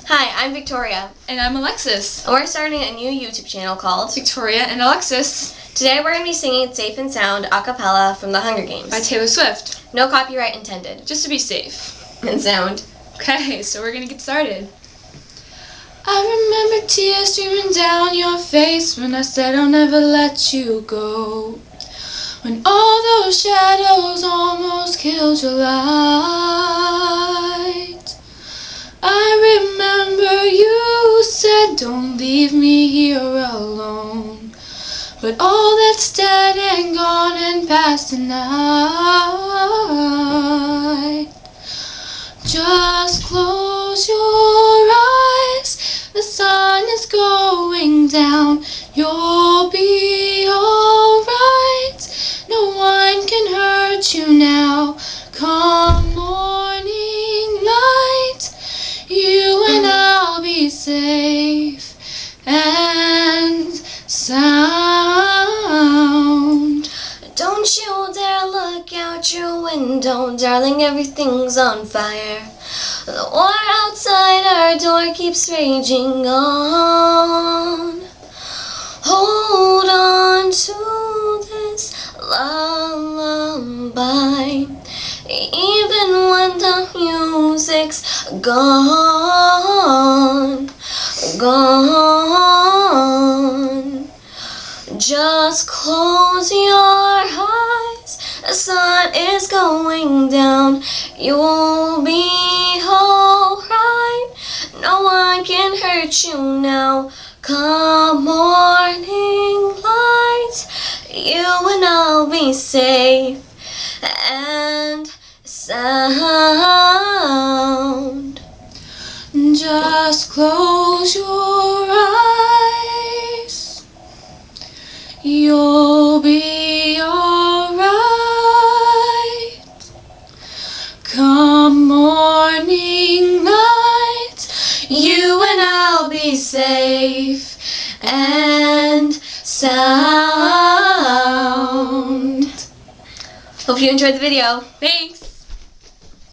Hi, I'm Victoria. And I'm Alexis. And we're starting a new YouTube channel called Victoria and Alexis. Today we're going to be singing Safe and Sound a cappella from the Hunger Games. By Taylor Swift. No copyright intended. Just to be safe. And sound. Okay, so we're going to get started. I remember tears streaming down your face when I said I'll never let you go. When all those shadows almost killed your light. I remember you said don't leave me here alone. But all that's dead and gone and past tonight. Just close your eyes, the sun is going down. You'll be alright, no one can hurt you now. Come morning light, you and I'll be safe and sound. Don't you dare look out your window, darling, everything's on fire. The war outside our door keeps raging on. Hold on to this lullaby, even when the music's gone. Just close your eyes, the sun is going down. You'll be alright, no one can hurt you now. Come morning light, you and I'll be safe and sound. Just close your eyes, you'll be alright. Come morning light, you and I'll be safe and sound. Hope you enjoyed the video. Thanks.